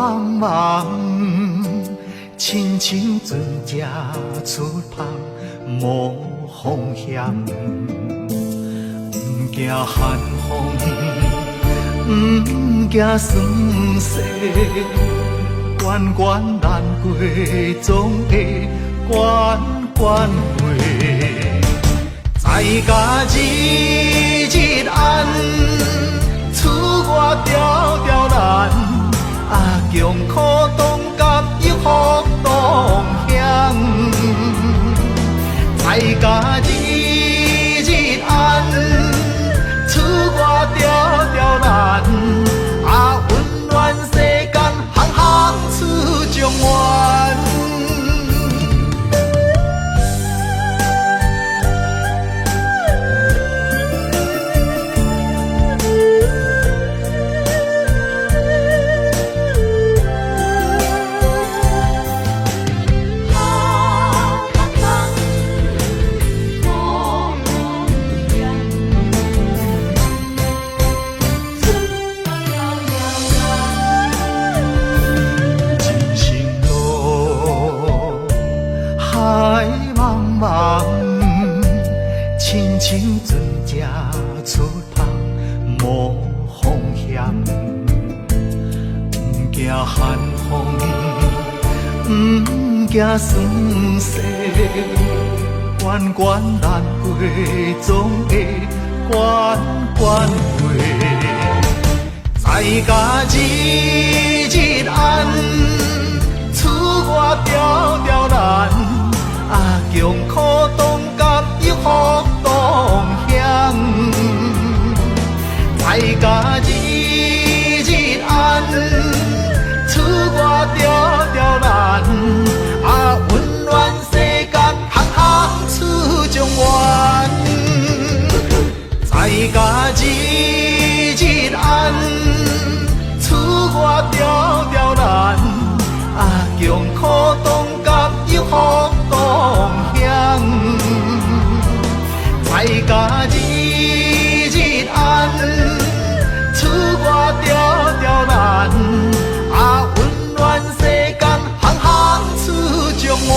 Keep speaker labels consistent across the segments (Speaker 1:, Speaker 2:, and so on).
Speaker 1: 茫茫，亲像船只出航，无风险，不惊寒风，不惊酸涩，关关难过，总会关关过。在家日日安，厝外条条难，穷苦当甘又福当享。在家日日安，厝外条条难，温暖世间行行出状元。亲像船只出航，无风险，不惊寒风，不惊酸涩，关关难过，总会关关过。在家日日安，厝外条条难，穷苦当甘又福当享。在家日日安，厝外条条难，温暖世间行行出状元。在家日日安，厝外条条难，穷苦当甘又福当享。在家日日安，厝外条条难，温暖世间行行出状元。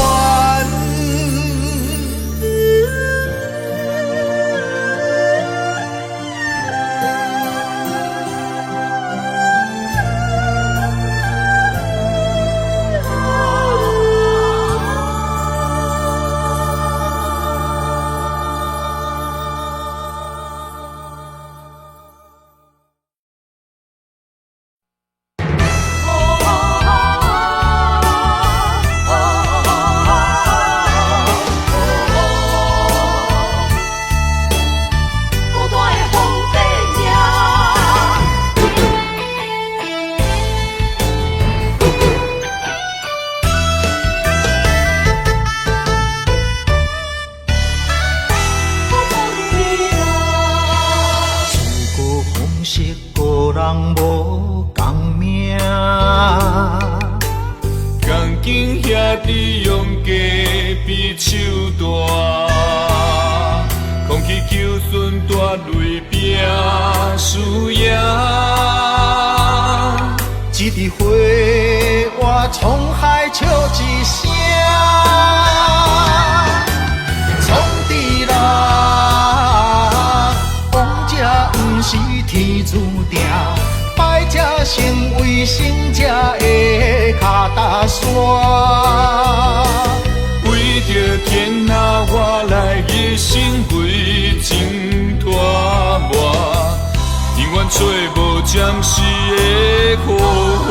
Speaker 1: 一枝花，我沧海笑一声，创治人，王者不是天注定，败者成为胜者的脚踏山。为着天下我来一生为情拖磨，永远找无暂时的苦患。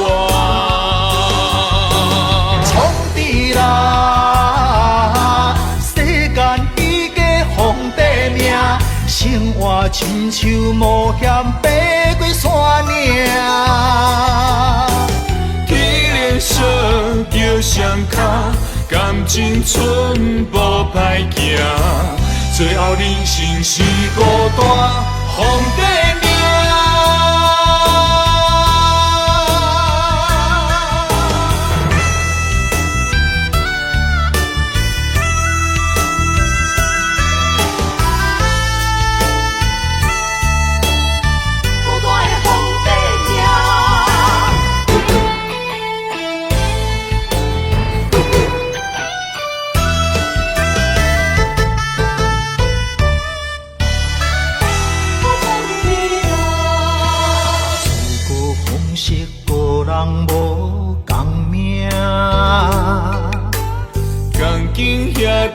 Speaker 1: 创治人，世间彼个皇帝命，生活亲像冒险爬过山岭。天连说叫双脚，感情寸步歹行，最后人生是孤单皇帝命。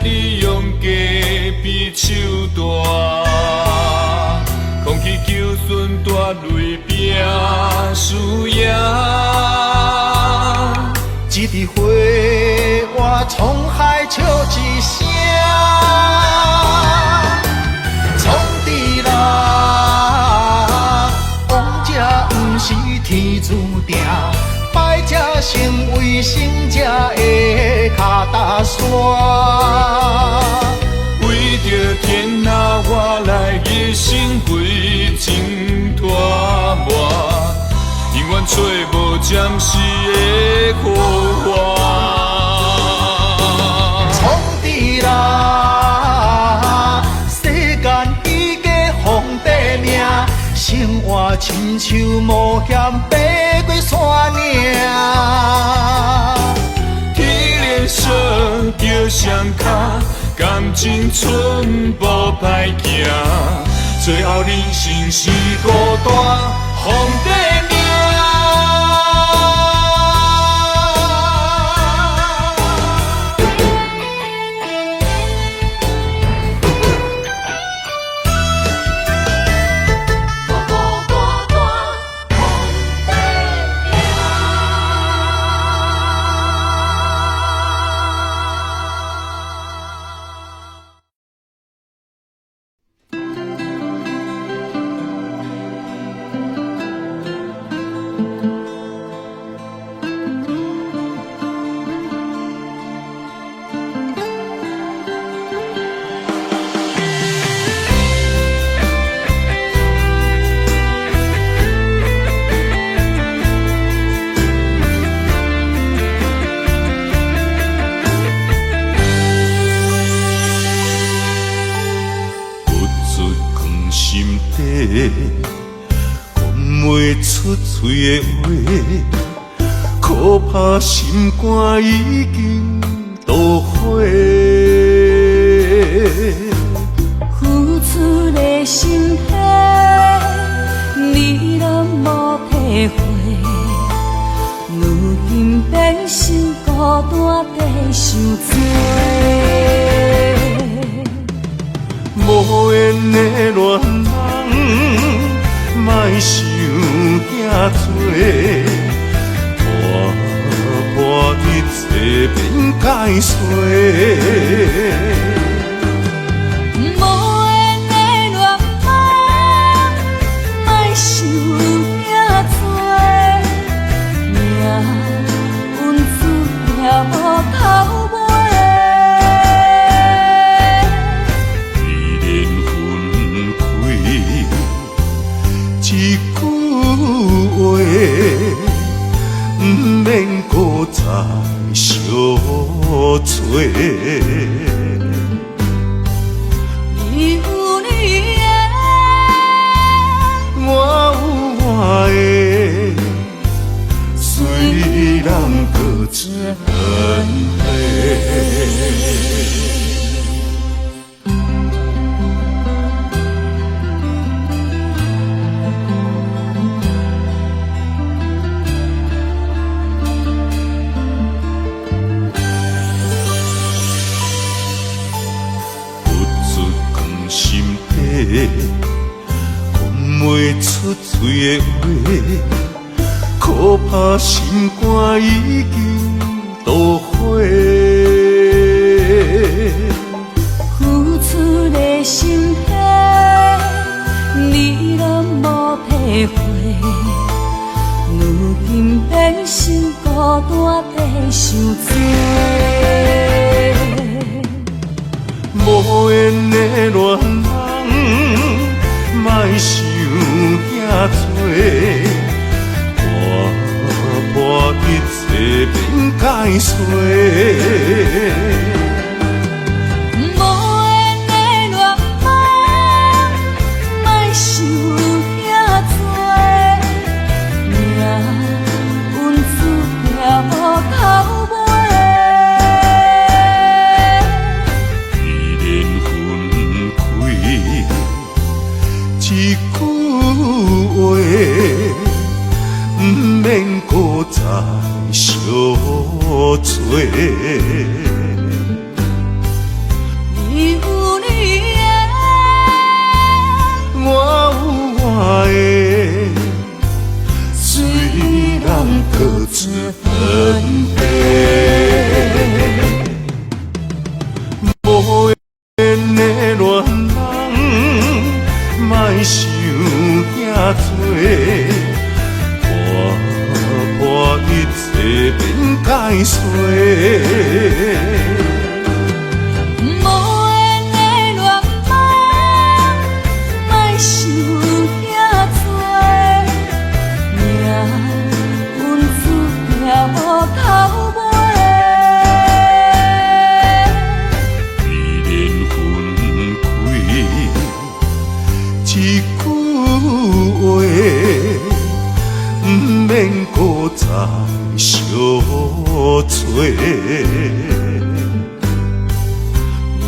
Speaker 2: 利用隔壁手段，空气求顺大雷拼输赢。
Speaker 1: 一枝花，我沧海笑一声。创治人，王者不是天注定，败者成为胜者的脚踏山。
Speaker 2: 为着天下我来一生费真大磨。永远找无暂时的好活。
Speaker 1: 创治人，世间伊个皇帝命，生活亲像冒险爬过山岭。
Speaker 2: 天连锁叫双脚，感情寸步歹行，最后人生是孤单皇帝命。讲袂出嘴的话，可怕心肝已经都火。
Speaker 3: 付出的心血，你拢无体会。如今变成孤单地受罪。
Speaker 2: 无缘的恋人，莫想遐多，破一切变解碎。
Speaker 3: 无缘的恋人，莫想遐多，命运注定无头尾。一句话，不免搁再相找。你有你的，
Speaker 2: 我有我的，虽然各自分开。讲袂出嘴的话，可怕心肝已经都火。
Speaker 3: 付出的心血，你拢无体会。如今变成孤单地受罪。
Speaker 2: 无缘的恋人，莫想遐多，破一切变解碎。
Speaker 3: 无缘的恋人，莫想遐多，命运注定无头尾。
Speaker 2: 一句话，不免搁再相找。
Speaker 1: 破破一切变解碎。
Speaker 3: 无缘的恋梦，莫想遐多，命运注定头尾。
Speaker 1: 依然分开一句话，不免搁再相做。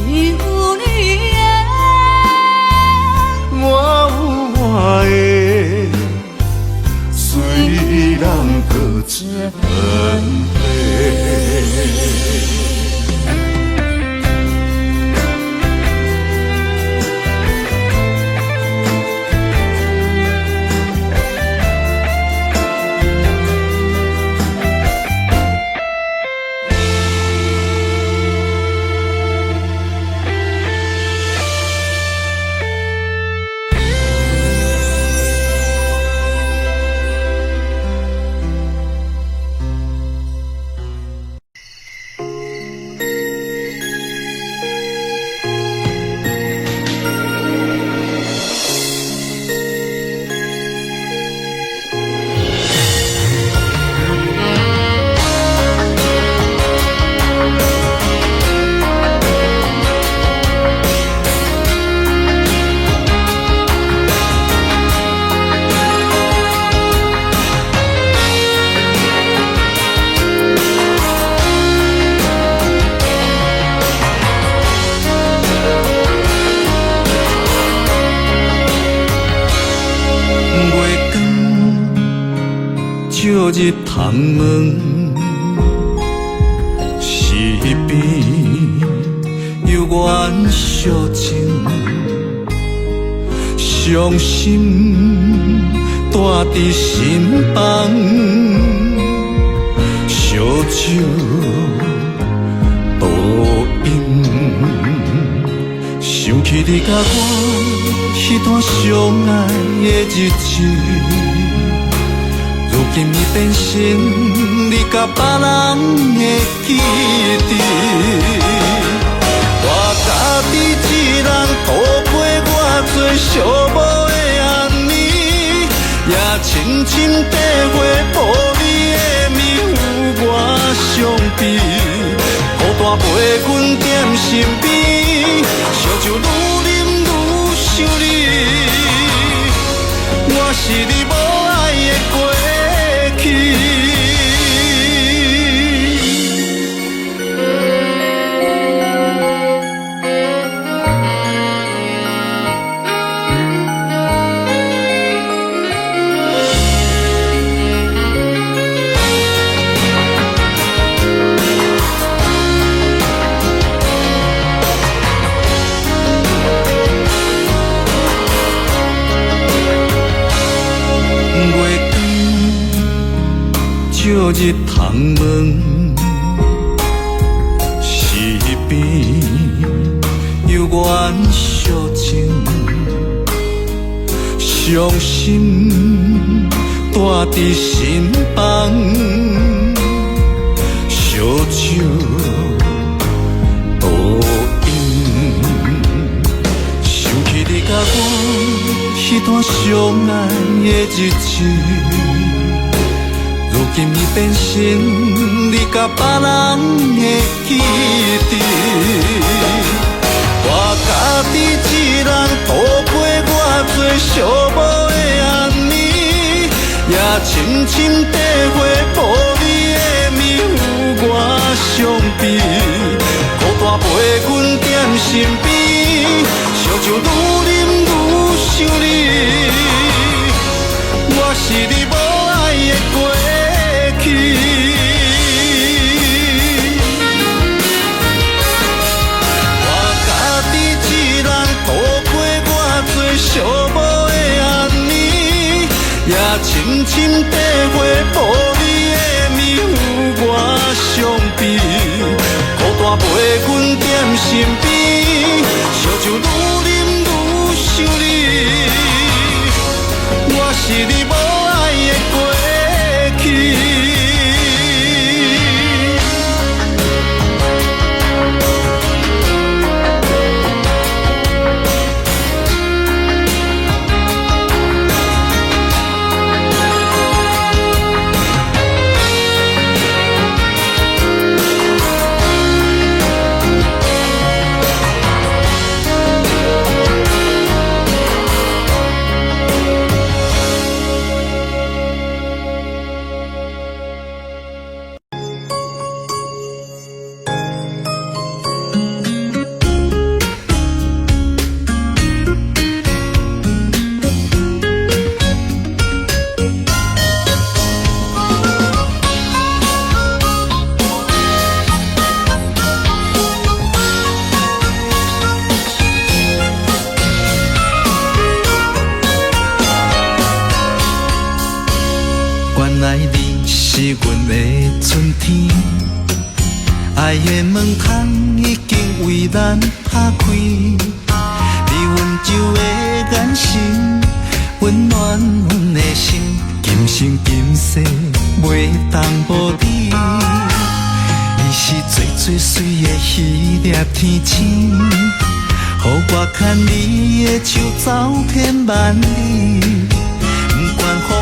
Speaker 3: 你有你的，
Speaker 1: 我有我的，虽然各自分离。照入窗门，四边有缘相情，伤心带伫心房，烧酒倒饮，想起你甲我迄段相爱的日子。如今已变成你甲别人的记忆。我家己一人度过我最寂寞的暗暝，也深深体会无你的面有我伤悲。孤单陪阮踮身边，烧酒愈饮愈想你。我是你无爱的过去。照入窗门，四边有缘相情，伤心带伫心房，烧酒倒饮，想起你甲我迄段相爱的日子。如今已变成你甲别人的记忆。我家己一人度过我最寂寞的暗暝，也深深体会无你的面有我伤悲。孤单陪阮踮身边，烧酒愈饮愈想你。我是你无爱的过去。我家己一人度过我最寂寞的暗暝，也深深体会无你的面有我伤悲。孤单陪阮踮身边，烧酒愈饮愈想你。我是你是阮的春天，爱的门窗已经为咱打开，你温柔的眼神温暖阮的心，今生今世袂当无你。你是最最水的迄粒天星，予我牵你的手走遍万里，不管风雨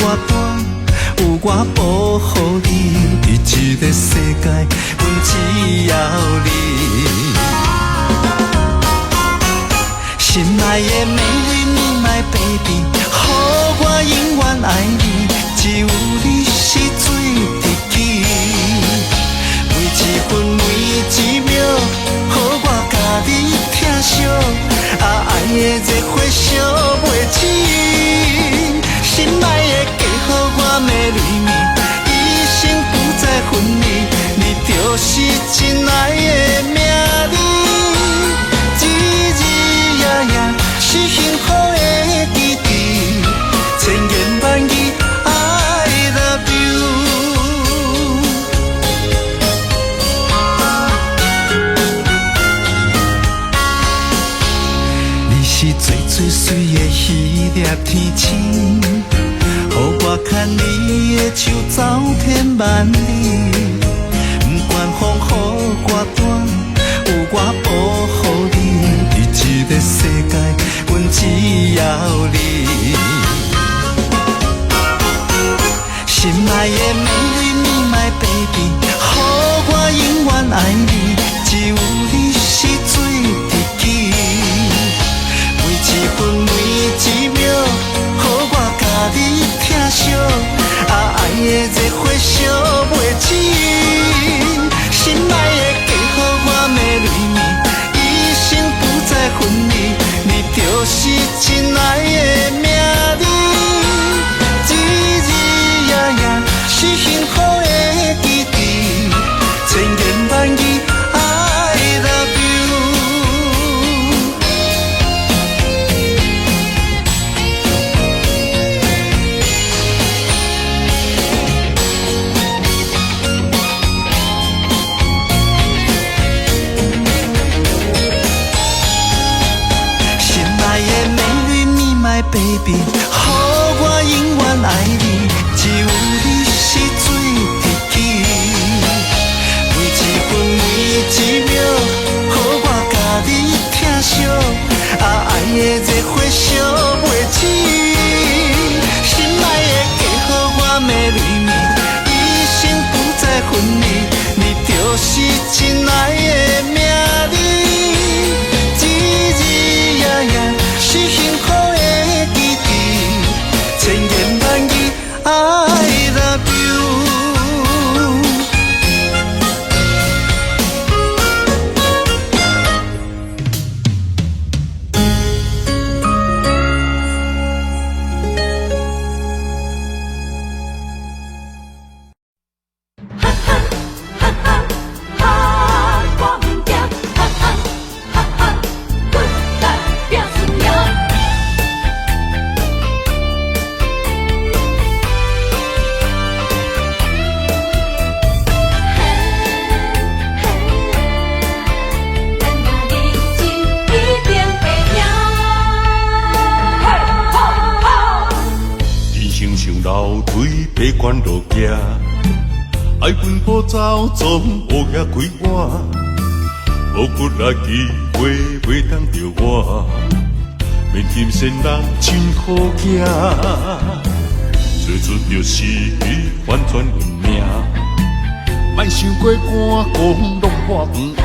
Speaker 1: 我大，有我保护你，伫这个世界，阮只要你。心爱的美丽my baby， 予我永远爱你，只有你是最知己。每一分每一秒，予我甲你疼惜，爱的热火烧袂止。心爱的嫁予我的蕊蜜，一生不再分离，你就是真爱的名字。是幸福的记忆，千言万语 I love you。你是最最水的迄粒天星，予我牵你的手走遍万里，不管风雨我大，有我保护你，伫这个世界。阮只要你，心爱的美丽my baby， 予我永远爱你，只有你是最知己。每一分每一秒，予我甲你疼惜，爱的热火烧袂止。心爱的嫁予我的蕊蜜，一生不再分离。你就是真爱的名字，日日夜夜是幸福的记忆，千言万语 I love you。My baby， 予我永远爱你，只有你是最知己。每一分每一秒，予我甲你疼惜，爱的热火烧袂止。心爱的嫁予我的蕊蜜，一生不再分离，你就是真爱的名字。日日夜夜是幸福的。千言万语 I love you。
Speaker 3: 哈哈哈哈哈，我唔惊，哈哈哈哈，滚蛋变输赢。
Speaker 2: 上楼梯爬悬落行，爱奔波走总乌鸦开碗，无骨力机会袂当着我，免嫌先人真好行，做出着失去反转运命，莫想过寒讲落破饭碗，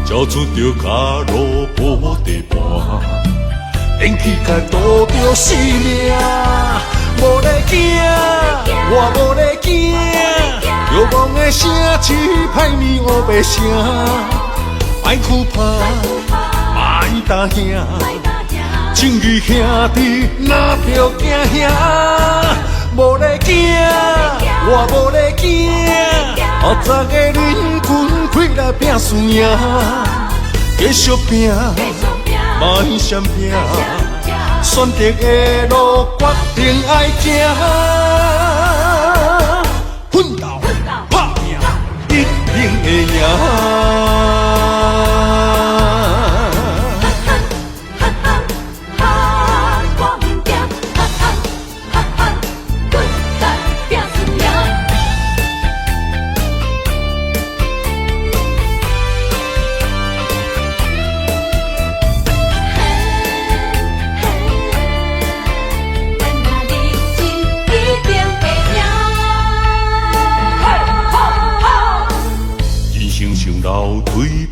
Speaker 2: 交出着脚路无地盘。演起甲赌着性命，无咧惊，我无咧惊，绝望的声气歹面乌白声，莫哭怕，莫担惊，情义兄弟哪着惊兄，无咧惊，我无咧惊，20个人群开来拼输赢，继续拼。莫闪拼，选择的路决定爱行。
Speaker 1: 奋斗打拼，一定会赢。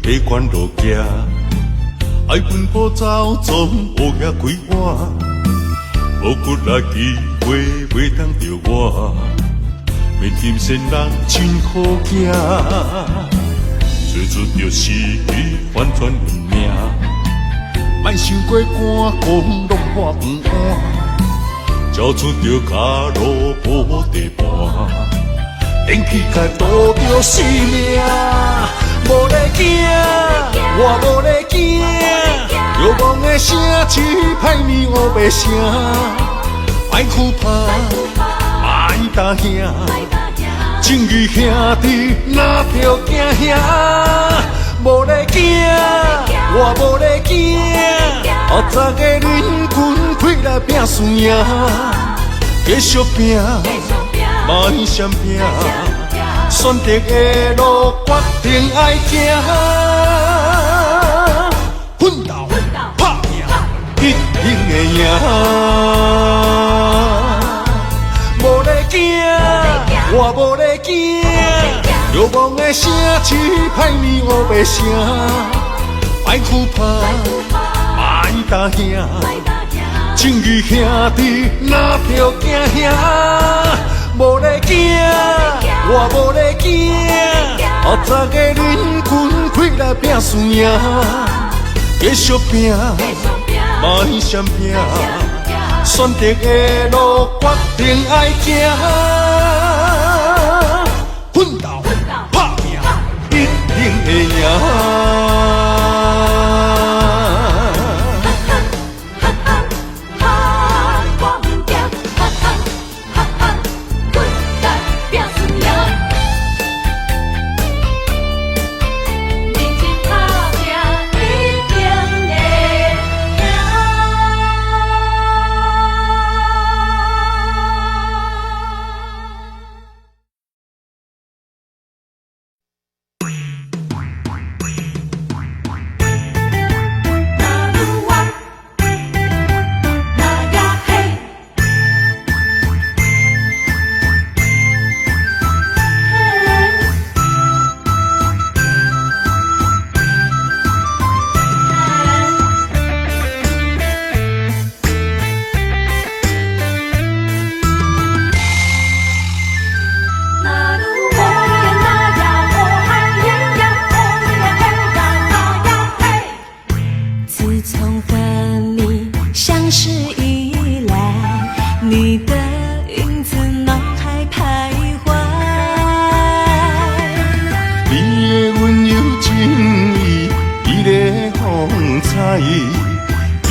Speaker 2: 爬关路行，爱奔波走，总乌遐几晚，无骨力机会袂当着我，免金仙人真好行，做出着失去翻转运命，莫想过寒讲落破饭碗，交出着脚路无地盘，连起甲赌着性命。无咧惊，我无咧惊，遥望的城市歹面乌白声，爱哭怕，爱打兄，正义兄弟哪着惊兄？无咧惊，我无咧惊，后早个人群开来拼输赢，继续拼，莫闪拼。选择的路，决定爱行，奋斗打拼，一定会赢。无咧惊，我无咧惊，遥望的城市歹面乌白声，爱哭怕，爱打兄，正义兄弟哪着惊兄？无咧惊。我无咧惊，后早个人群开来拼输赢，继续拼，莫闪拼，选择的路决定爱行，奋斗打拼，一定会赢。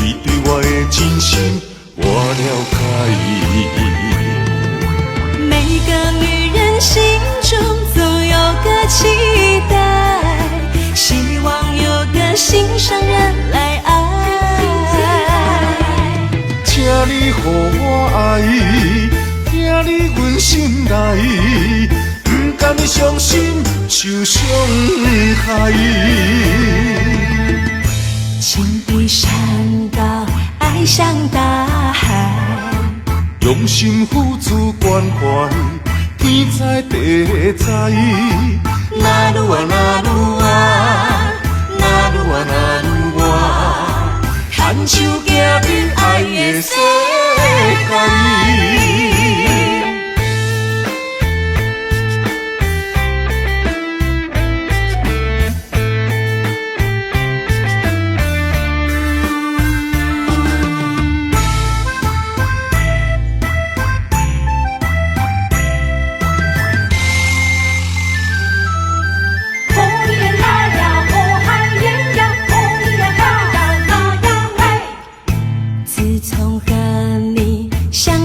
Speaker 2: 你对我的真心，我了解。
Speaker 3: 每个女人心中总有个期待，希望有个心上人来爱。
Speaker 2: 请你予我爱，请你阮心内，不甘伤心受伤害。
Speaker 3: 情比山高，爱像大海，
Speaker 2: 用心付出关怀，天知地知。
Speaker 3: 那鲁啊那鲁啊，那鲁啊那鲁啊，牵手行入爱的世界。自从和你相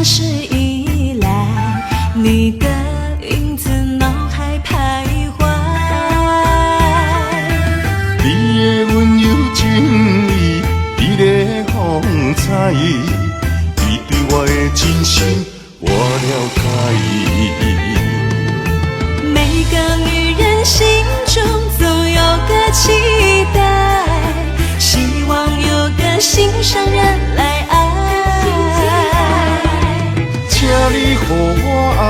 Speaker 3: 真心我了解。
Speaker 4: 每个女人心中总有个期待，希望有个心上人来爱。
Speaker 3: 请你予我爱，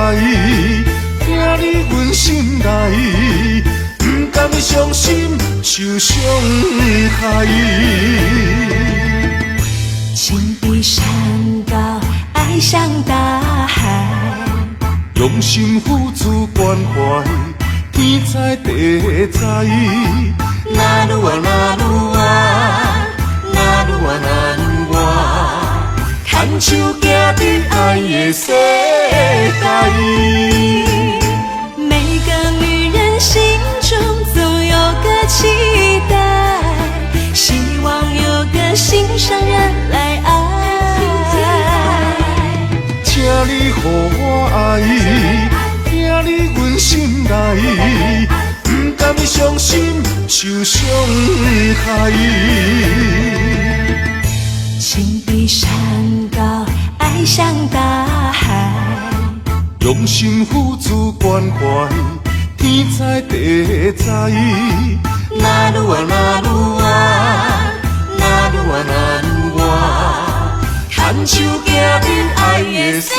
Speaker 3: 听你阮心内，不甘伤心受伤害。
Speaker 4: 情比山高，爱像大海，
Speaker 3: 用心付出关怀，天知地知。
Speaker 4: 那鲁啊那鲁啊，那鲁啊那鲁啊，
Speaker 3: 牵手行伫爱的世界。
Speaker 4: 每个女人心中总有个期待，希望有个心上人来爱。
Speaker 3: 请你予我爱，听你阮心内，不甘伤心受伤害。
Speaker 4: 情比山高，爱像大海，
Speaker 3: 用心付出关怀，天知地知。
Speaker 4: 那鲁啊那鲁啊，那鲁啊那鲁啊，
Speaker 3: 牵手行伫爱的世界。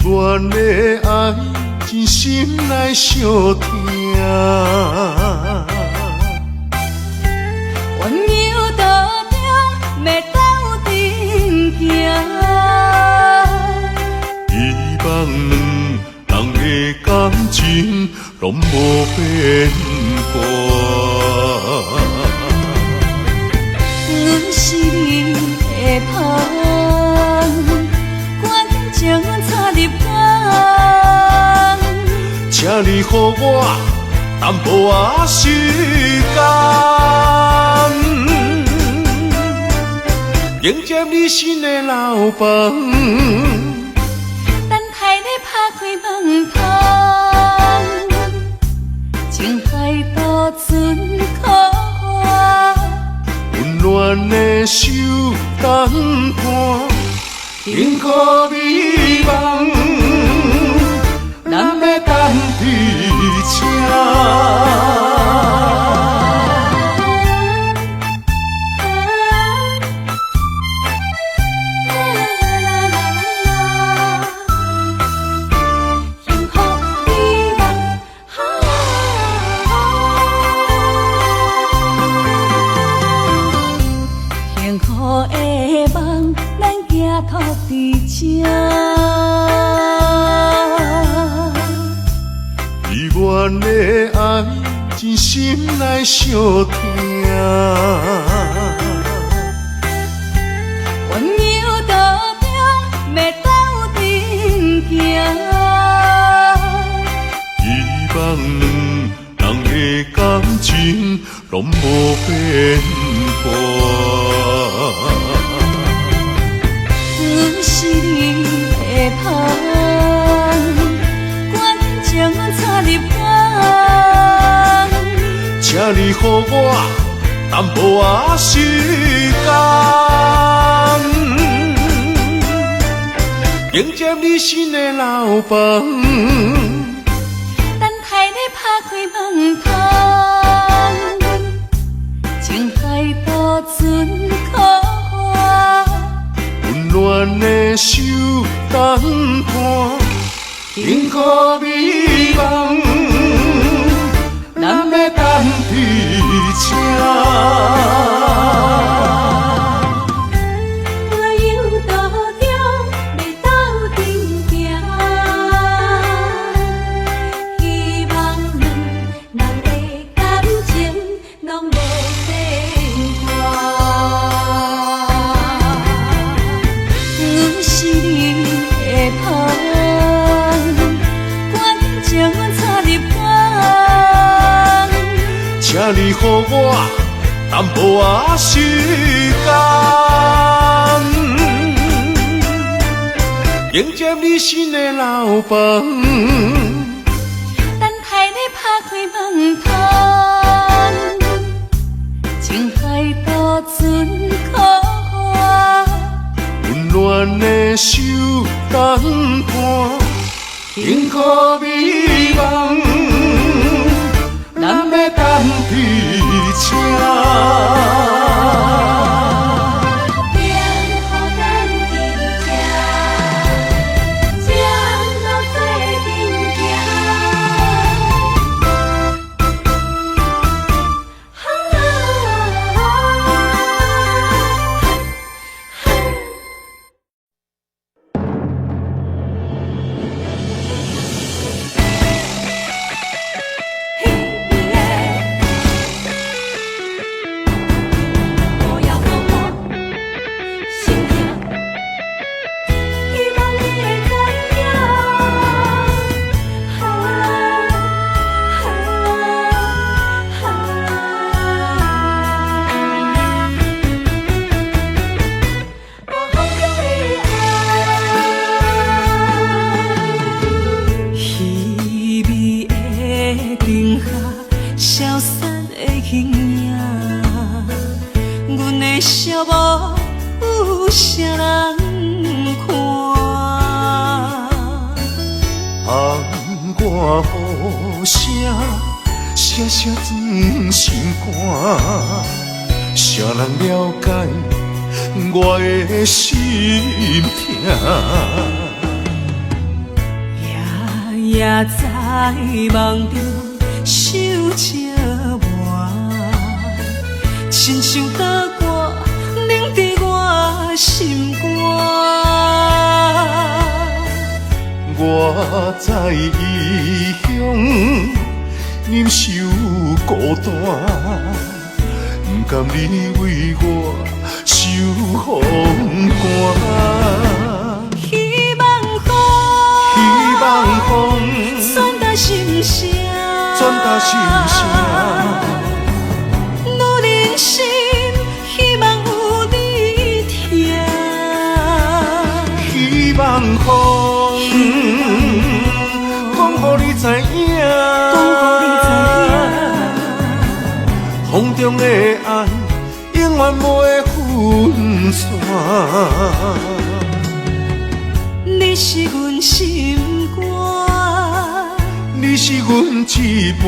Speaker 3: 阮的爱真心来相听，
Speaker 4: 温柔道中要斗阵行，
Speaker 3: 希望两人的感情拢无变卦。
Speaker 4: 阮是你的香，关情插入肝，
Speaker 3: 请你予我淡薄仔时间，迎接你新的老房。
Speaker 4: 等待你拍开门窗，情海渡春苦我，
Speaker 3: 温暖的手等伴，幸福美梦，咱要等伫车。托伫这，以阮的爱真心来相听，
Speaker 4: 温柔道中要斗阵行，
Speaker 3: 希望两人的感情拢无变卦。
Speaker 4: 阮是你的香，关情插入肝，
Speaker 3: 请你予我淡薄仔时间，迎接你新的老房。
Speaker 4: 等待你拍开梦窗，情海渡船可花，
Speaker 3: 温暖的手等伴，幸福美梦，咱要等伫这。请你予我淡薄仔时间，迎接你新的老房。
Speaker 4: 等待你打开门窗，情海渡船可花，
Speaker 3: 温暖的手等伴，幸福美梦，咱要等伫这。谢谢转心肝，谁人了解我的心痛？
Speaker 4: 夜夜在梦中想这晚，亲像刀割冷伫我心肝。
Speaker 3: 我在异乡忍受孤单，不甘你为我受风寒。
Speaker 4: 希望风传达心声，我人生希望有你听。
Speaker 3: 希望风讲予你知影，风中的爱永远不会分散。
Speaker 4: 你是阮心肝，
Speaker 3: 你是阮一半，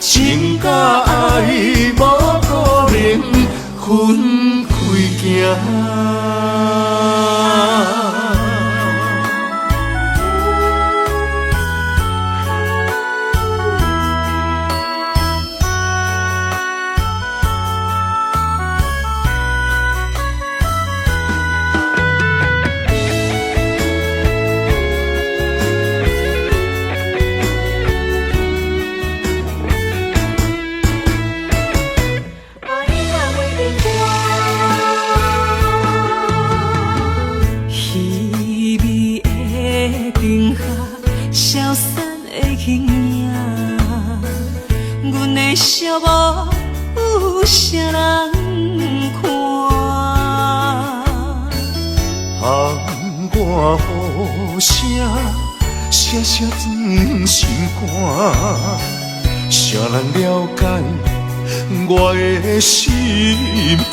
Speaker 3: 情甲爱无可能分开行。
Speaker 4: 寂寞有啥人看？
Speaker 3: 喊我雨声，声声转心肝。谁人了解我的心痛？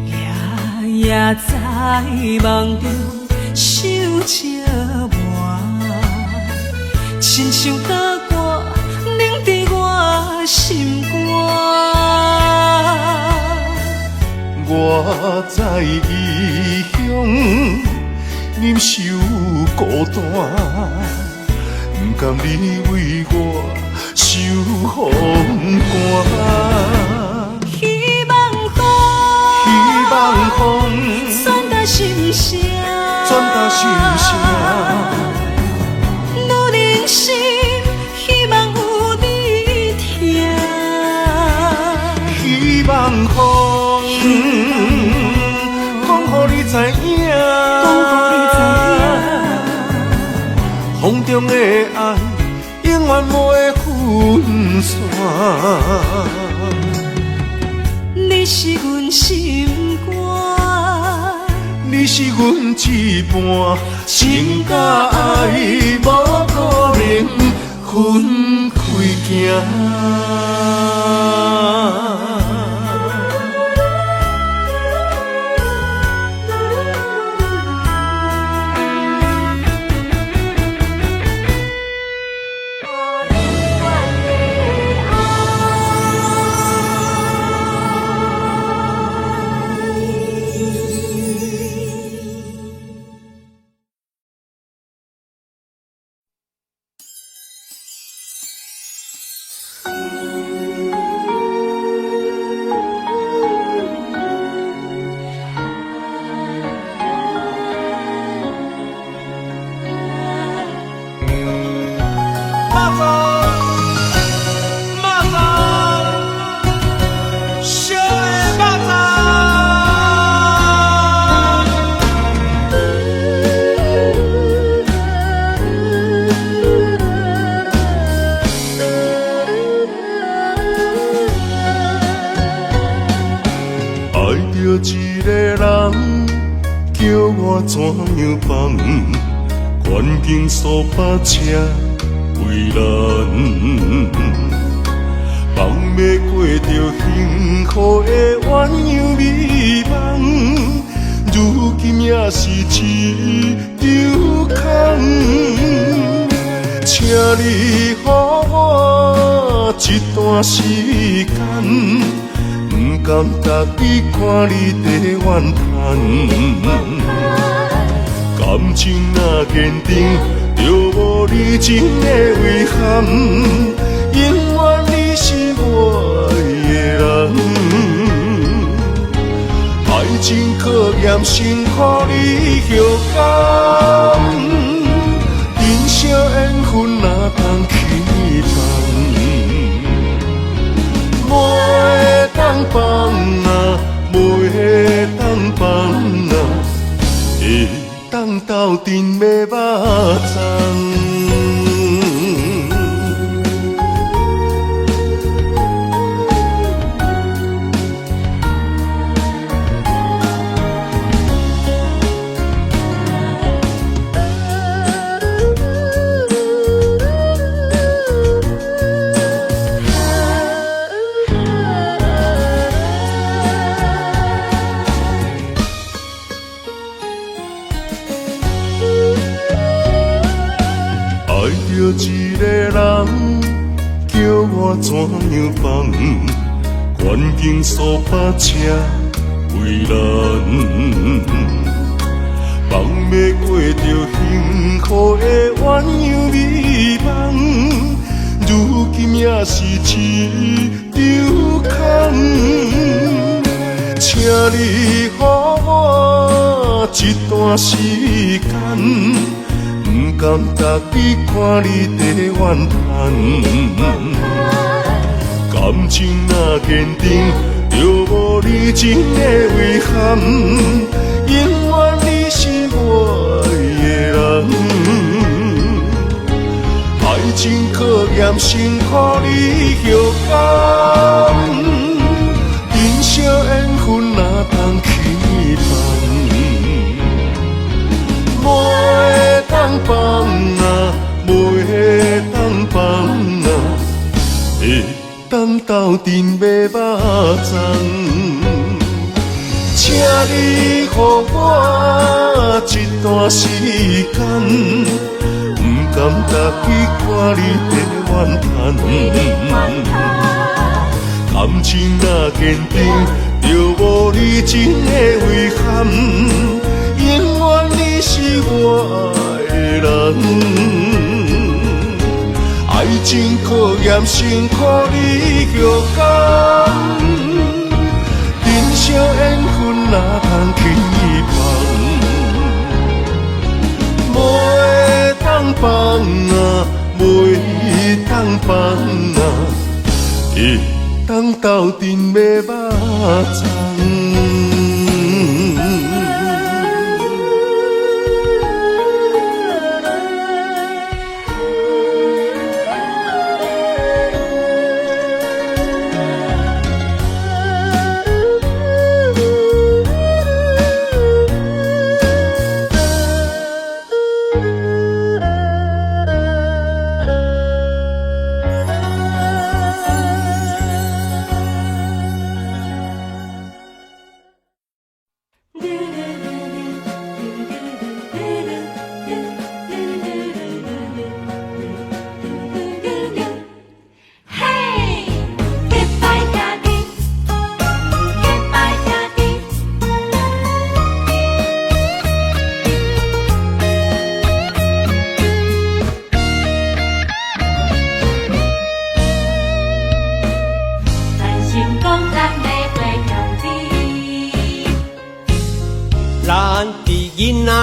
Speaker 4: 夜夜在梦中想这晚，亲像刀割，冷在我心肝。
Speaker 3: 我在异乡忍受孤单，不甘你为我受风寒。
Speaker 4: 希望风传达心声，愈忍心，希望有你听。
Speaker 3: 希望风，讲予你知影，风中的爱永远无会分散。
Speaker 4: 你是阮心肝，
Speaker 3: 你是阮一半，情甲爱无可能分开行。一个人叫我怎样放？环境所把车为难，放要过着幸福的鸳鸯美梦，如今也是一场空。请你予我一段时间，不甘逐日看你在怨叹，感情若坚定，就无你情的遗憾。永远你是我的人，爱情考验辛苦你后甘，人生缘分哪通去放？袂当放啊，袂当放啊，会当斗阵要肉粽。一个人叫我怎样放？环境所把车为难，放要过着幸福的鸳鸯美梦，如今也是一场空。请你予我一段时间，不甘逐日看你在怨叹，感情若坚定，就无你情的遗憾。永远你是我的人，爱情考验辛苦你后甘，人生缘分哪通去放？袂当放啊，袂当放啊，会当斗阵要肉粽。请你予我一段时间，不甘甘得去看你的怨叹。感情若坚定，就无你真的遗憾。永远你是我的人。爱情考验辛苦你勇敢，人生缘分哪通去放？袂当放啊，袂当放啊，会当斗阵要肉粽。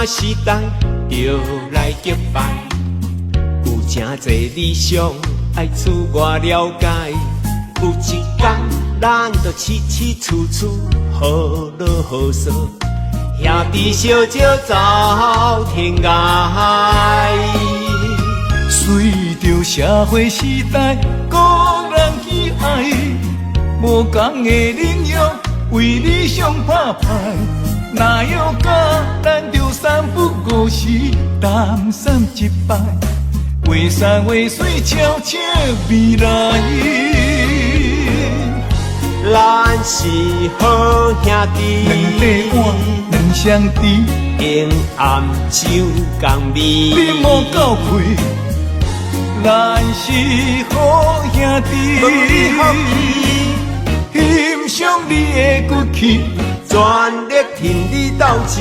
Speaker 5: 时代就来结拜，有真侪理想爱自我了解。有一天，咱就起起厝厝好落好说，兄弟相招走天涯。
Speaker 6: 随着社会时代，个人喜爱，无同的领域为理想打拼。哪有甲咱着三不五时谈三一摆，话山话水悄悄未来。
Speaker 5: 咱是好兄弟，
Speaker 6: 两块碗两相知，
Speaker 5: 永暗酒共味。
Speaker 6: 你莫够气，咱是好兄弟，欣赏你的骨气。
Speaker 5: 全力挺你斗志，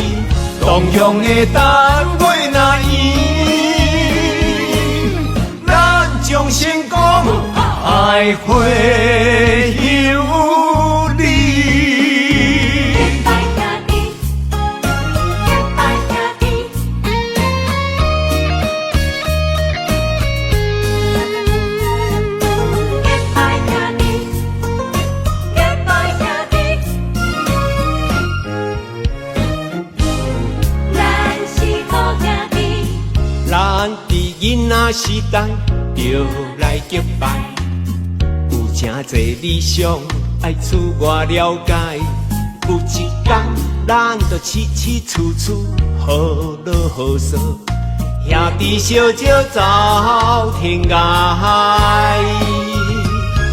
Speaker 5: 同样的单位若赢，咱将成功爱会有你。囡仔时代就来结拜，有真侪理想爱自我了解。有一天，咱就起起厝厝好落好说，兄弟相招走天涯。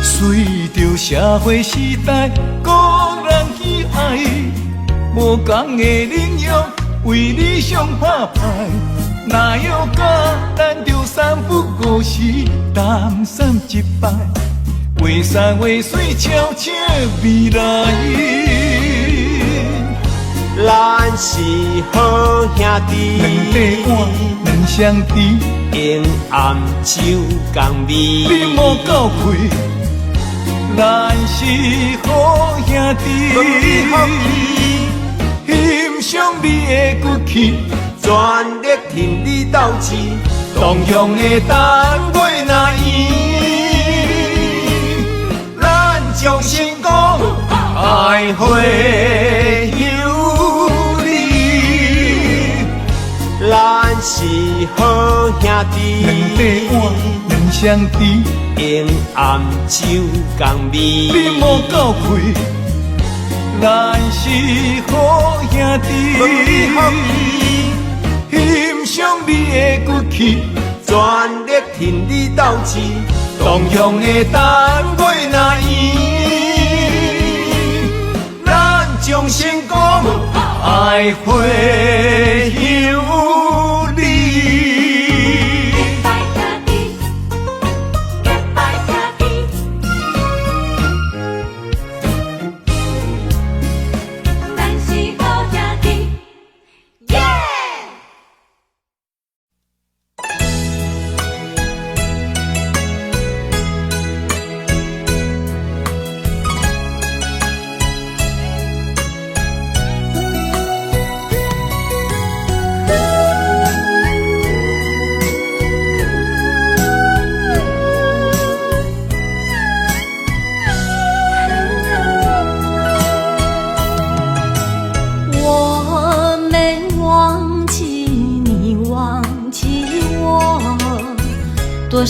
Speaker 6: 随着社会时代，个人喜爱，无同的领域为理想打拼。哪有甲咱着三不五时谈三一摆，话山话水悄悄未来。
Speaker 5: 咱是好兄弟，
Speaker 6: 两块碗两相知，
Speaker 5: 永暗酒共味。
Speaker 6: 你莫够气，咱是好兄弟，欣赏你的骨气。
Speaker 5: 全力挺你斗志，同样的单位若赢，咱将成功爱会有你。咱是好兄弟，
Speaker 6: 两块碗两相知，
Speaker 5: 永暗酒共味。
Speaker 6: 你莫够气，咱是好兄弟。欣赏你的骨气，
Speaker 5: 全力挺你斗志，同样的单位若赢，咱将成功爱会有你。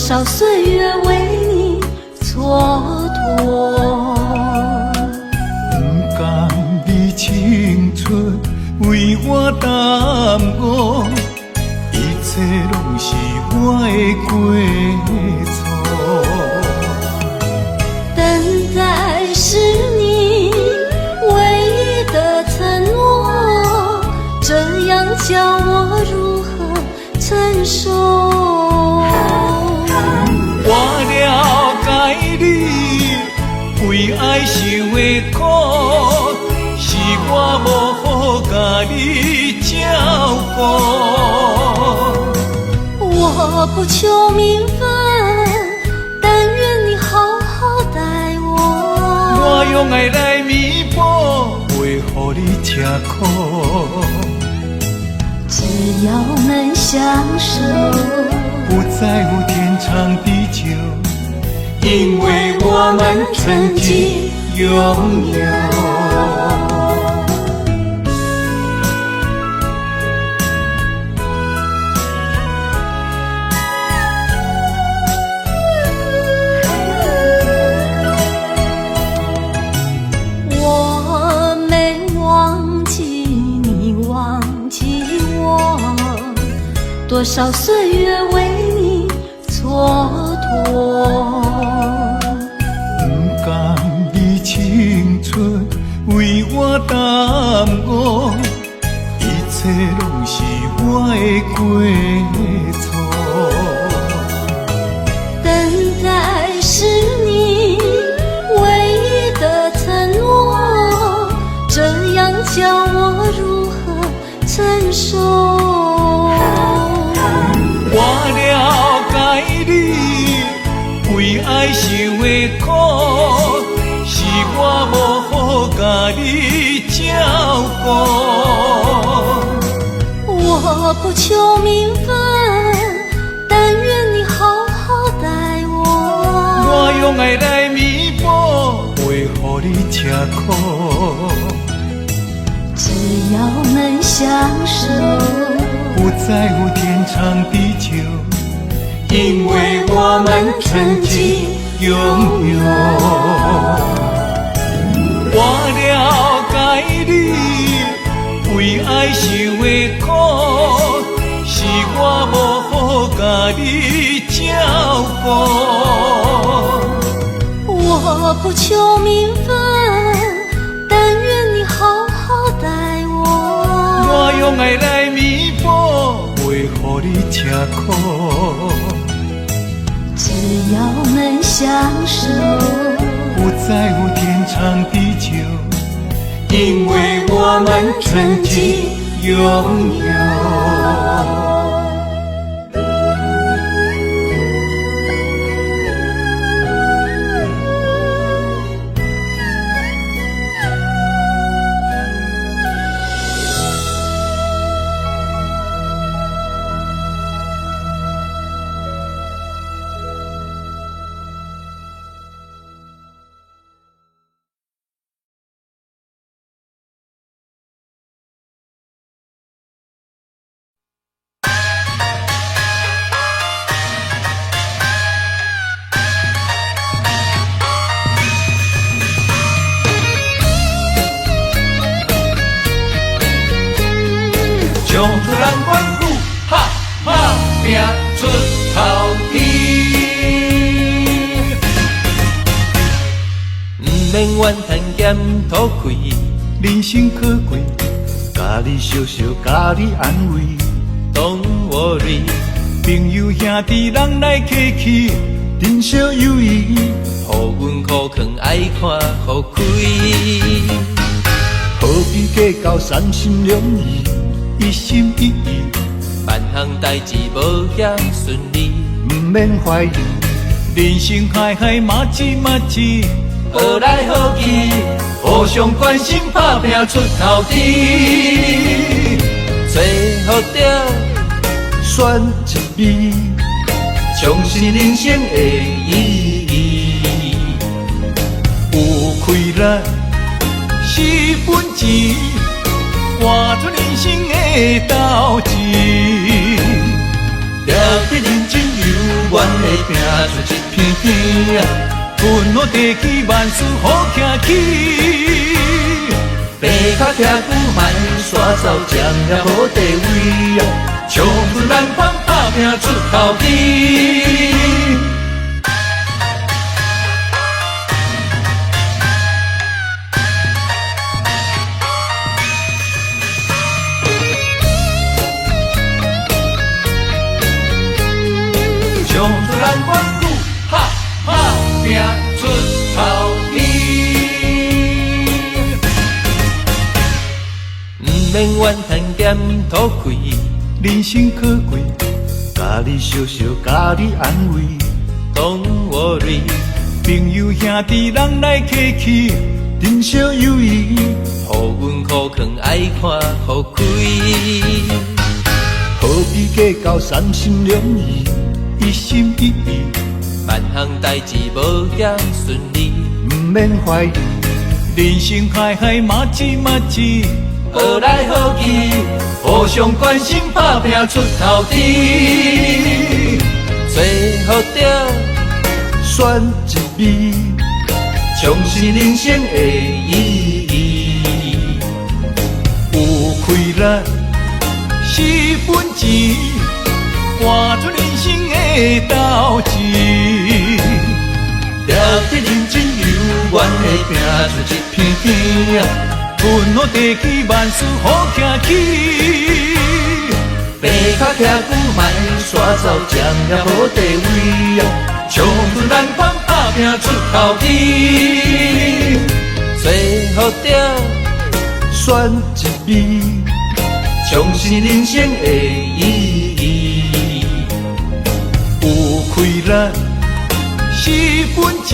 Speaker 4: 少岁月为你蹉跎。
Speaker 6: 不甘你青春为我耽误，一切拢是我的过错。
Speaker 4: 等待是你唯一的承诺，这样叫我如何承受？
Speaker 6: 我了解你为爱受的苦，是我无好甲你照顾。
Speaker 4: 我不求名分，但愿你好好待我。
Speaker 6: 我用爱来弥补，袂予你吃苦。
Speaker 4: 只要能相守，
Speaker 6: 不在乎天长地久，因为我们曾经拥有。
Speaker 4: 我没忘记你忘记我，多少岁月为你蹉跎。
Speaker 6: 不甘你青春为我耽误，一切拢是我的过错。
Speaker 4: 等待是你唯一的承诺，这样叫我如何承受？
Speaker 6: 我了解你为爱受的苦，是我无好甲你照顾。
Speaker 4: 我不求名分，但愿你好好待我。
Speaker 6: 我用爱来弥补，袂予你吃苦。
Speaker 4: 只要能相守，
Speaker 6: 不在乎天长地久，因为我们曾经拥有。我了解你为爱受的苦，是我无好甲你照顾。
Speaker 4: 我不求名分，但愿你好好待我。
Speaker 6: 我用爱来弥补，袂予你吃苦。
Speaker 4: 只要能相守，
Speaker 6: 不在乎天长地久，因为我们曾经拥有。
Speaker 5: 将出人关虎，哈哈拼出头天。不免怨叹咸土开，
Speaker 6: 人生可贵，甲你笑笑，甲你安慰。
Speaker 5: Don't worry，
Speaker 6: 朋友兄弟人来客去，珍惜友谊。
Speaker 5: 互阮苦劝爱看互开，
Speaker 6: 何必计较三心两意，一心一意。
Speaker 5: 万项代志无遐顺利，
Speaker 6: 不免怀疑，人生海海马子马子，
Speaker 5: 好来好去，互相关心打拼出头天。找好着
Speaker 6: 选一味，
Speaker 5: 重视人生的意义。
Speaker 6: 有开咱4分钱，换出人生的斗志。
Speaker 5: 了得认真又
Speaker 6: 愿会拼出一片天啊！阮我地起万事好行起，白脚徛久慢煞走，将也无地位啊！冲出南方打拼出头天。冲出南关谷，哈哈拼出头天。毋免怨叹咸土贵，人生可贵，家己笑笑，家己安慰。Don't worry，朋友兄弟人来客去，珍惜友谊，互阮苦劝爱看互开。何必计较三心两意？一心一意，万项代志无也顺利，毋免怀疑。人生海海马志马志，好来好去，互相关心，打拼出头天。最好着选一味，充实人生的意义。有开咱4分钱，换出人生的斗志，了得认真有愿会拼出一片天啊！阮我地起万事好行起，白脚徛久慢煞走，将也无地位啊！冲出南方打拼出头天，最好着选一味，充实人生的意义。有开咱4分钱，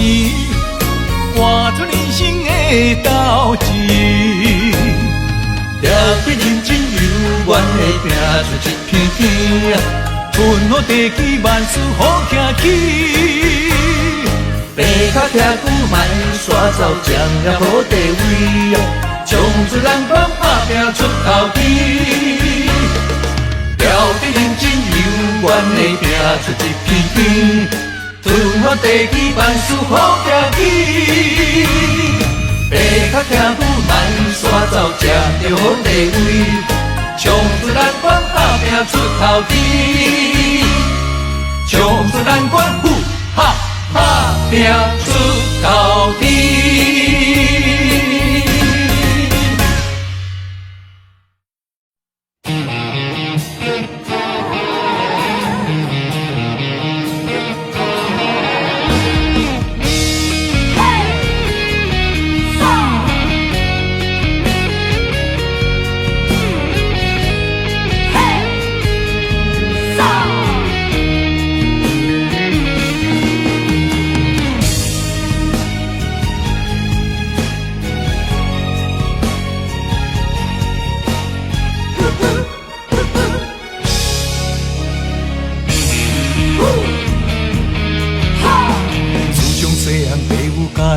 Speaker 6: 换出人生的斗志，了得认真有愿会拼出一片天啊！阮我地起万事好行起，白脚徛久慢煞走，将也无地位啊！冲出南方打拼出头天，了得认真有愿会拼出一片天。阮我地起万事好行起，白脚徛久慢煞走，才着好地位。冲出南关打拼出头天，冲出南关哈哈拼出头天。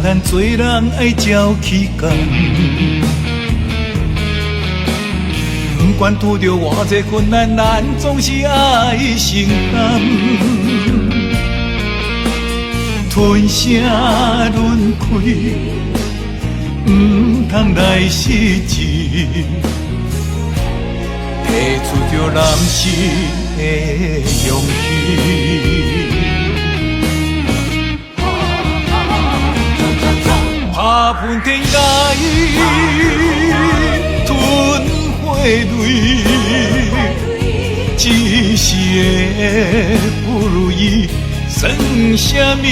Speaker 6: 咱做人爱照起工，不管拄着偌济困难，咱总是爱承担。吞声轮开，唔通来失志，提出着男性的勇气。打喷天涯，吞花泪，一时的不如意算什么？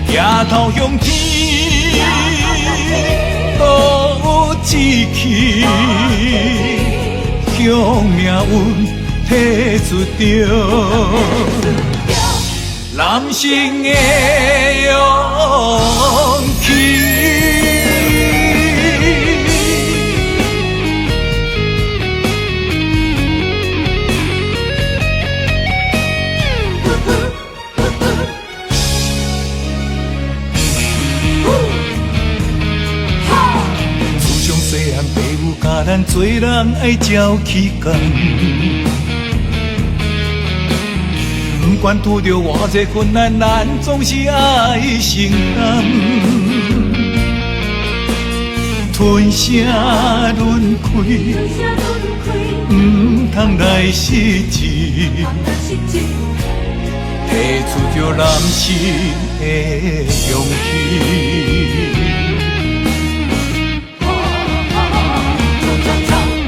Speaker 6: 抬头向天，多志气，向命运提出着男性的勇气。自从细汉父母教咱做人爱照起工。管拄着偌济困难，咱总是爱承担。吞声轮开，唔通来失志，提出着男性的勇气。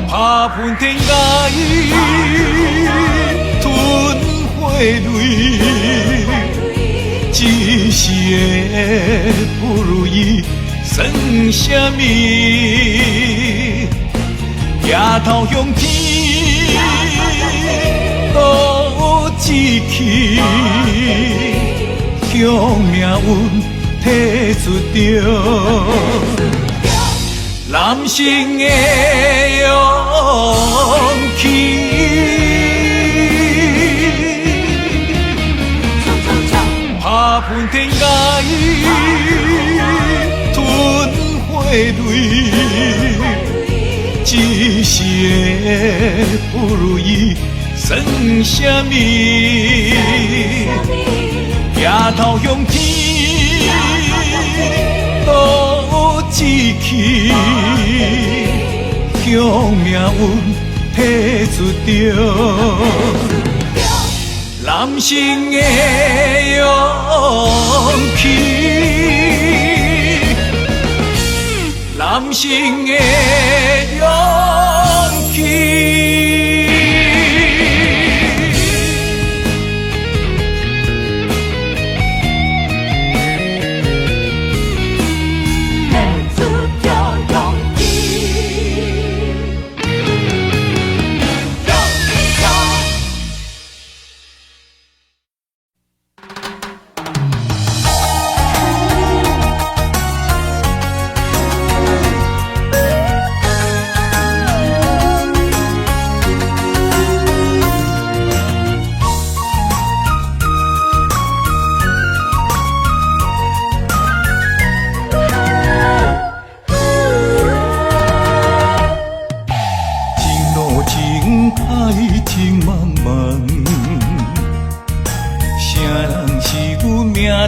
Speaker 6: 打喷天涯，吞火泪，一时的不如意算什么？抬头向天，路志气，向命运提出着。男性的勇气，打喷天涯，吞火泪，一时的不如意算什么？抬头向天，路志气，向命运提出着。男性的勇气，男性的勇气。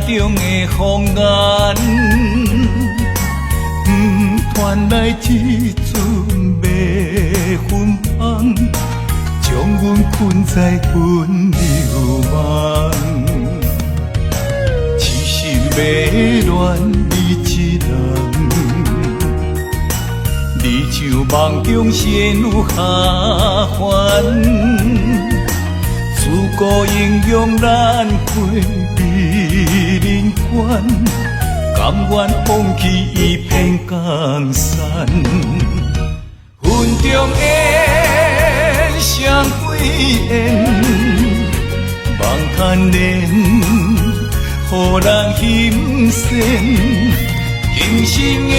Speaker 6: 中的风眼，传来一阵迷魂香，将阮困在魂流梦。痴心迷恋你一人，你像梦中仙女下凡，自古英勇难会。人关，甘愿放弃一片江山。云中烟，双飞燕，望看莲，予人心羡。今生的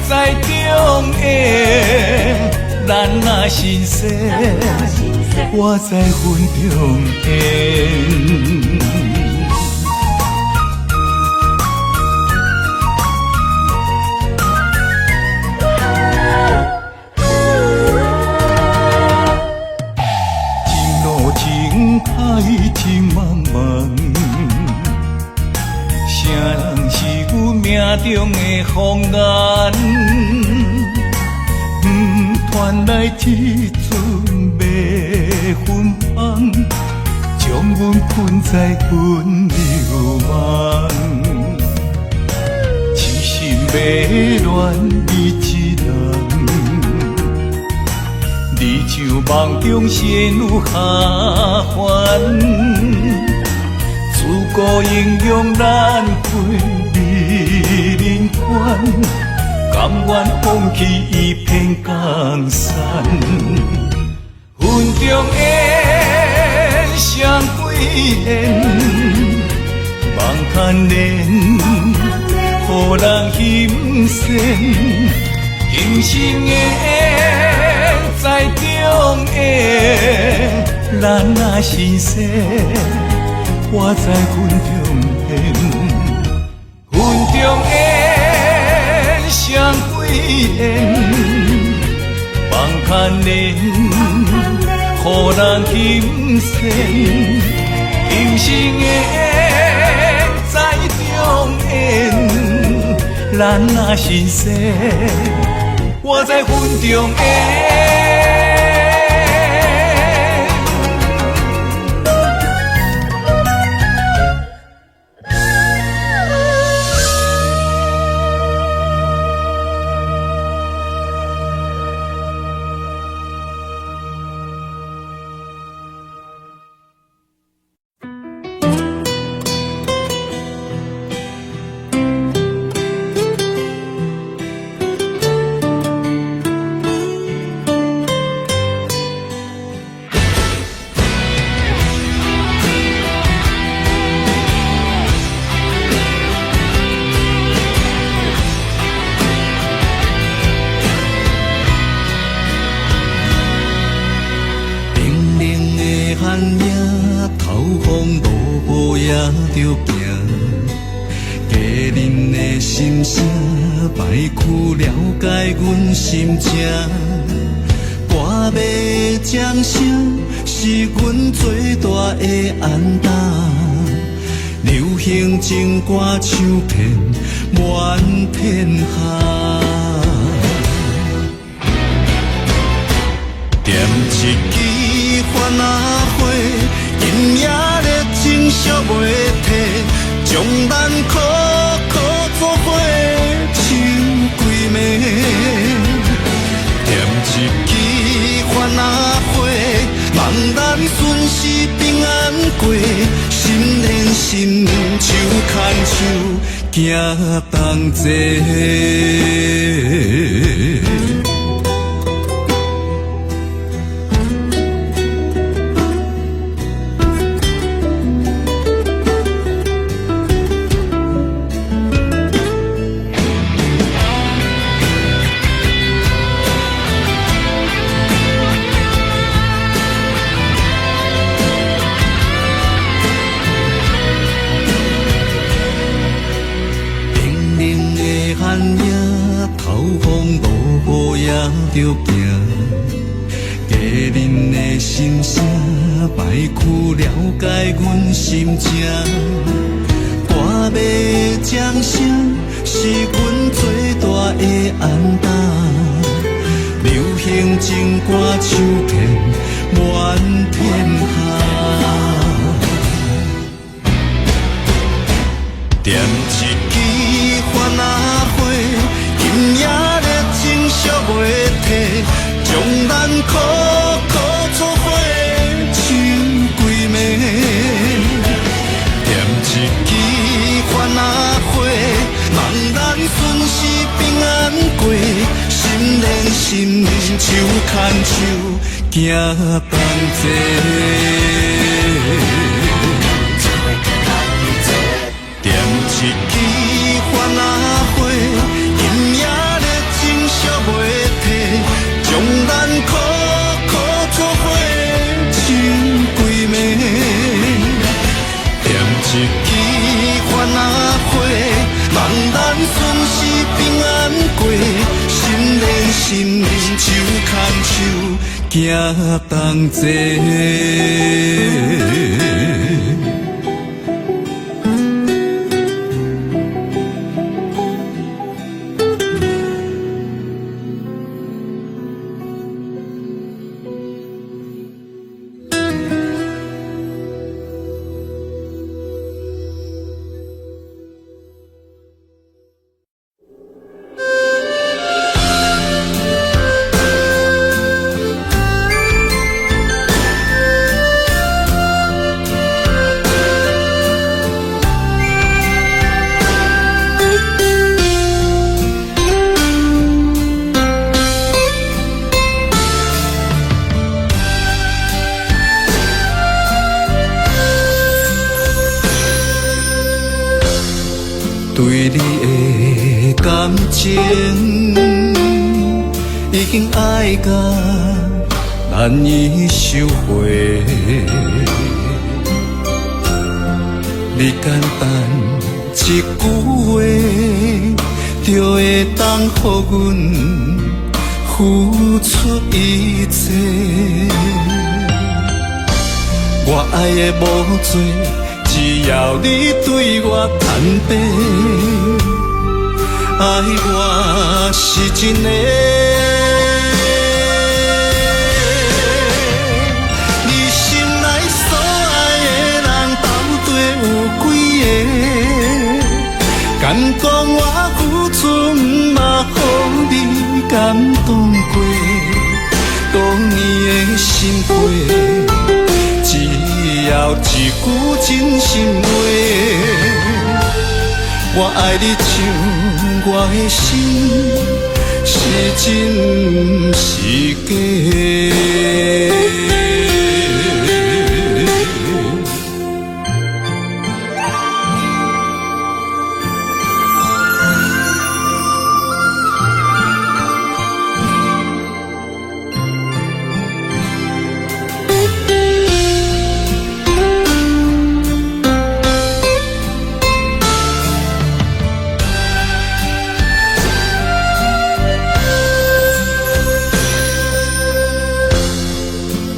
Speaker 6: 在中的，咱若心生，我在云中烟。情茫茫，谁人是阮命中的风眼？传来一阵迷魂香，将阮困在魂流梦。痴心迷恋你一人。你像梦中仙女下凡，自古英勇难会美人关，甘愿放弃一片江山。云中烟，双飞燕，望看莲，予人心羡。今生的。在中的，咱若心生，我在云中烟，云中烟，双飞燕，望看莲，予人心羡。人生的在中演，咱若是生，我在云中演。着行，家人的心声摆曲了解阮心情。歌要掌声，是阮最大的安踏。流行情歌唱遍满天下。点一支番仔火，今夜热情烧袂退，将咱苦苦作伙唱几暝。点一支番仔火，望咱顺时平安过，心连心，手牵手，行同齐。着行，家人的心声摆曲了解阮心情。歌要掌声，是阮最大的安踏。流行情歌唱遍满天下。点一支番仔火，今夜热情烧袂退，将咱苦苦作伙唱几暝。点一支番仔火，望咱顺时平安过，心连心，手牵手，行同齐。点一支番仔火，今夜热情烧袂退，将咱苦苦作伙唱几暝。点一支番仔火，望咱顺时平安过，心连心，手牵手，行同齐。对你的感情已经爱到难以收回，你简单一句话，就会当予阮付出一切。我爱的无多，只要你对我坦白，爱我是真的。你心内所爱的人，到底有几个？敢讲我付出，嘛予你感动过？多年的心血。只要一句真心话，我爱你像我的心，是真是假？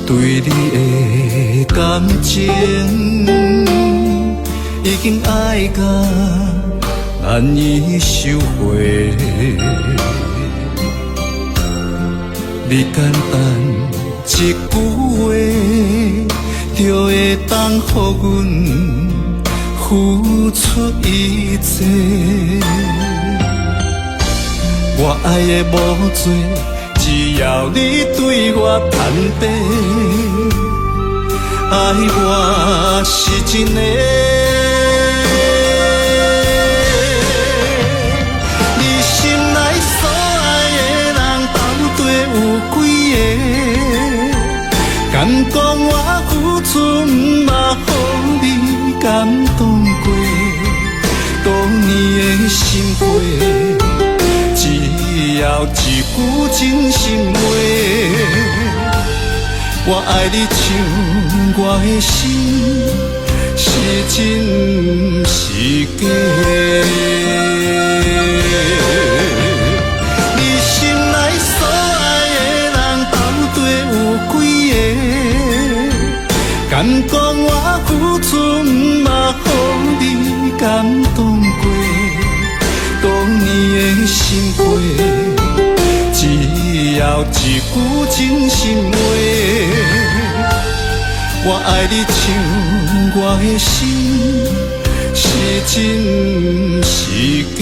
Speaker 6: 对你的感情已经爱到难以收回，你简单一句话，就会当予阮付出一切。我爱的无多。只要你对我坦白，爱我是真的。你心内所爱的人，到底有几个？敢讲我付出，嘛予你感动过？多年的心血。只要一句真心话，我爱你像我的心，是真是假？你心内所爱的人，到底有几个？敢讲我付出，嘛予你感动过？多年的心血，只要一句真心话，我爱你像我的心，是真是假？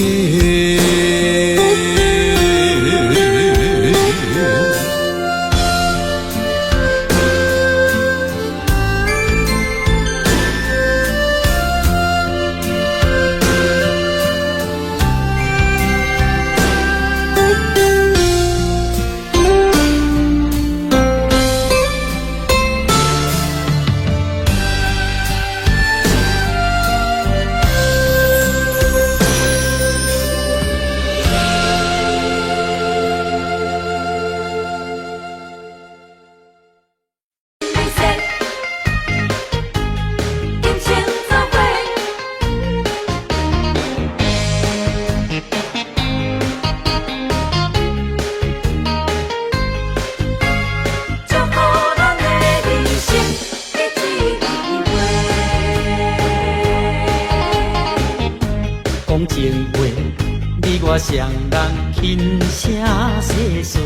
Speaker 6: 我双人轻声细碎，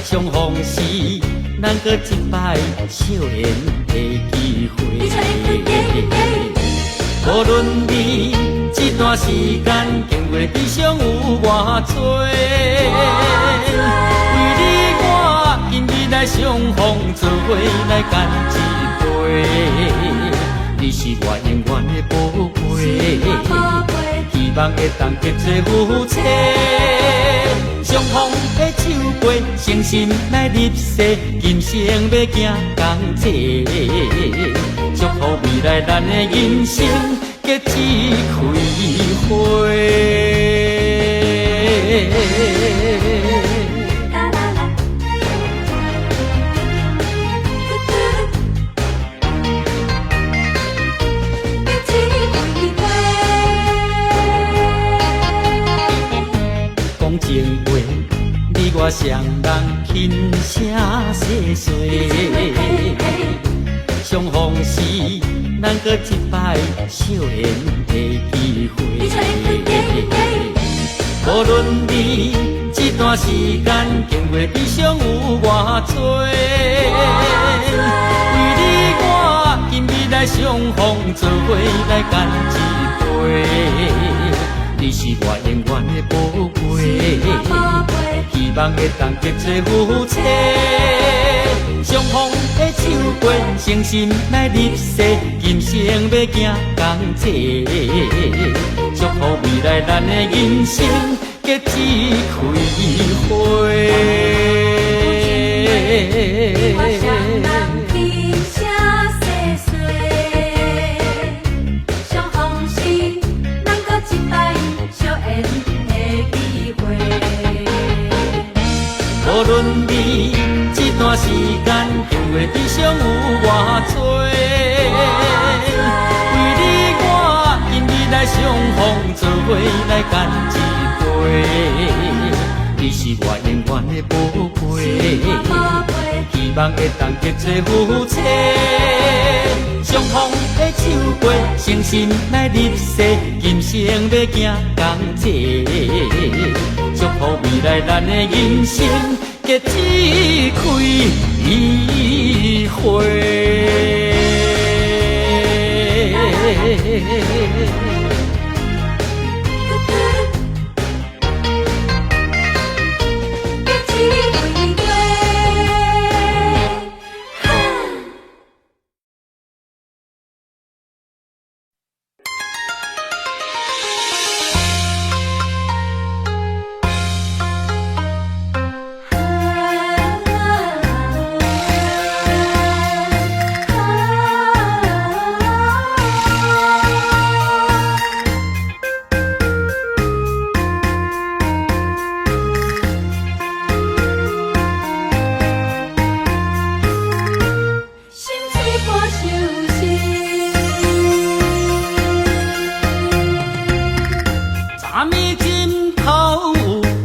Speaker 6: 相逢时咱搁一摆少年的机会。无论你这段时间经过悲伤有偌多，为你我今日来相逢，做伙来干一杯。你是我永远的宝贝。希望会当结做夫妻，相逢的手背，诚心来入世，今生要行同齐。祝福未来咱的人生结一开花。情话，你我双人轻声
Speaker 7: 细碎。相逢时，咱搁一摆少年的机会。无论你这段时间经过悲伤有偌多，为你我今日来相逢，做伙来干一杯。你是我永远的宝贝，希望会当结做夫妻。相逢的手过，诚心来入世，今生要行同齐。祝福未来咱的人生结一开花。无论你这段时间经过悲伤有偌多，为你我今日来相逢，做伙来干一杯。你是我永远的宝贝，希望会当结做夫妻。相逢的手过，诚心来入世，今生要行同齐。祝福未来咱的人生结一开花。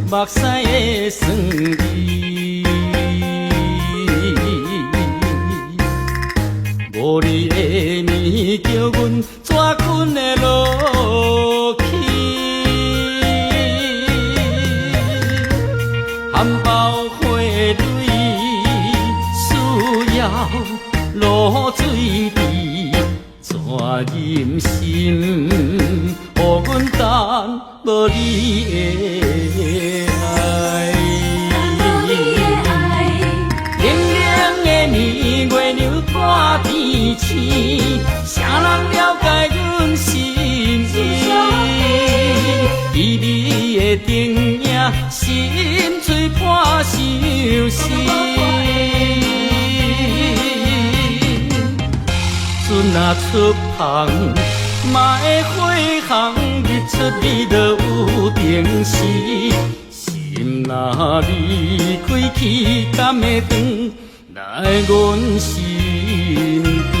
Speaker 7: 目屎的酸味，无你的面叫阮怎困会落去？含苞花蕊需要露水滴，怎忍心予阮等无你的？看天星，谁人了解阮心意？依你的灯影，心碎破相思。船若出航，嘛会火航，日出你就有定时。心若离开去，敢会长来阮身边？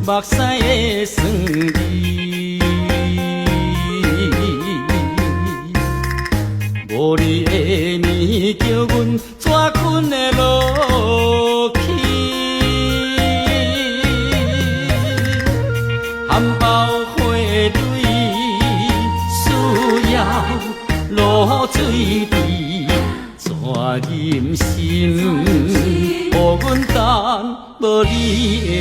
Speaker 7: 目屎的酸味，无你的面叫阮怎困会落去？含苞花蕊需要露水滴，怎忍心予阮等无你的？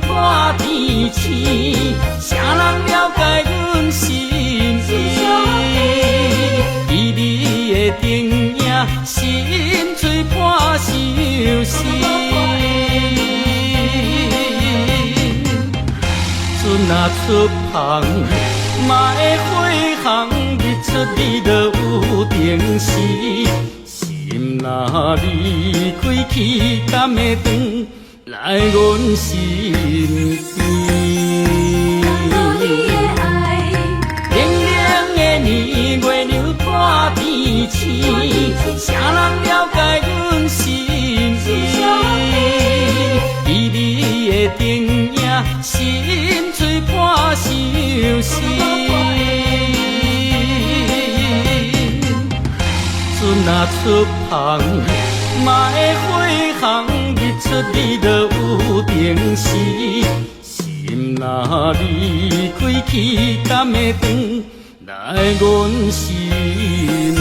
Speaker 7: 看天星，谁人了解阮心意？依你的灯影，心碎破相思。船若出航，嘛会火航，日出你就有定时。心若离开去，敢会长来阮身边？痴，谁人了解阮心意？伊你的灯影，心碎破相思。船若出航，嘛会回航，日出日落有定时。心若离开，去甘的长，来阮身边。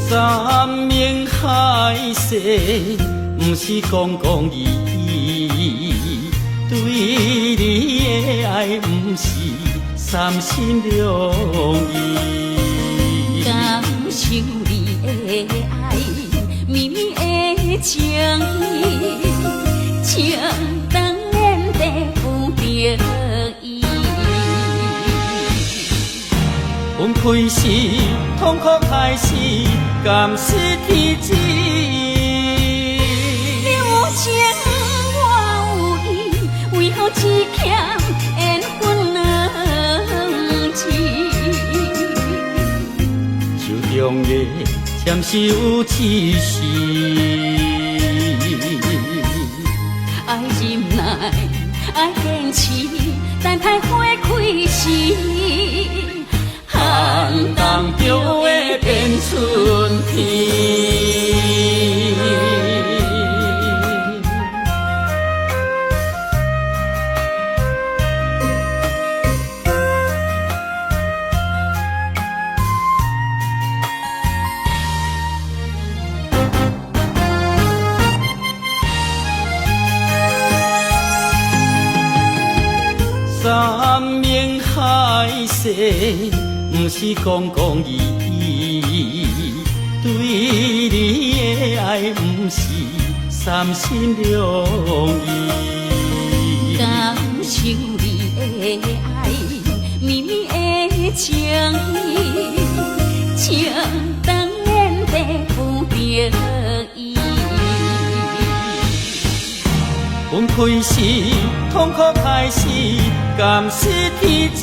Speaker 7: 山盟海誓，不是讲讲义义，对你的爱不是三心两意。
Speaker 4: 感受你的爱，绵绵的情意，情当然地有着伊。
Speaker 7: 分开时，痛苦开始，甘是天知。
Speaker 4: 你有情我有意，为何只欠缘分两字？
Speaker 7: 手中的签是有刺丝，
Speaker 4: 爱忍耐，爱坚持，等待花开时。
Speaker 7: 寒冬就会变春天。山盟海誓，不是讲讲义义，对你的爱不是三心两意。
Speaker 4: 感受你的爱，绵绵的情意，情当然地有着伊。
Speaker 7: 分开时，痛苦开始，甘是天知。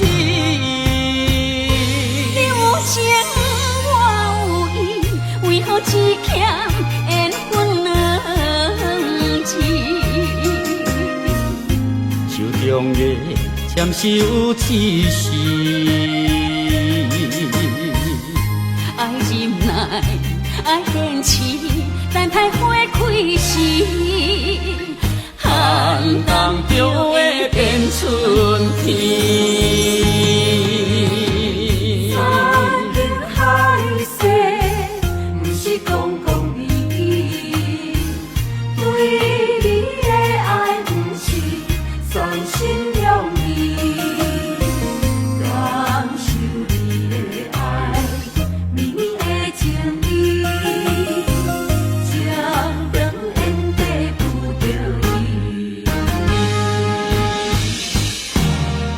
Speaker 4: 情我有意，为何只欠缘分两字？
Speaker 7: 手中的签是有刺丝，
Speaker 4: 爱忍耐，爱坚持，等待花开时。
Speaker 7: 寒冬就会变春天。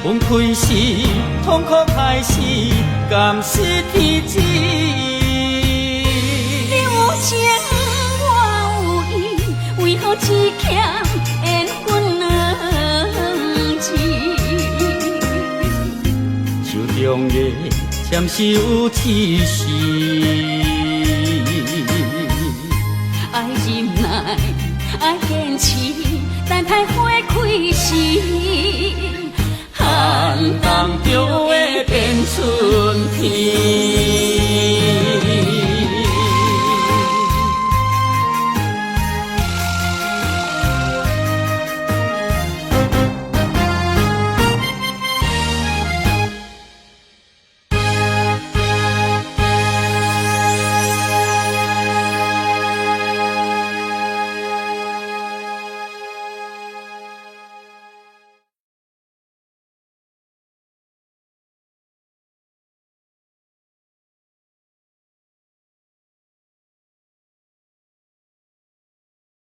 Speaker 7: 分开时，痛苦开始，甘是天知。
Speaker 4: 你有情我有意，为何只欠缘分两字？
Speaker 7: 手中的签是有刺丝，
Speaker 4: 爱忍耐，爱坚持，等待花开时，寒冬就会变春天。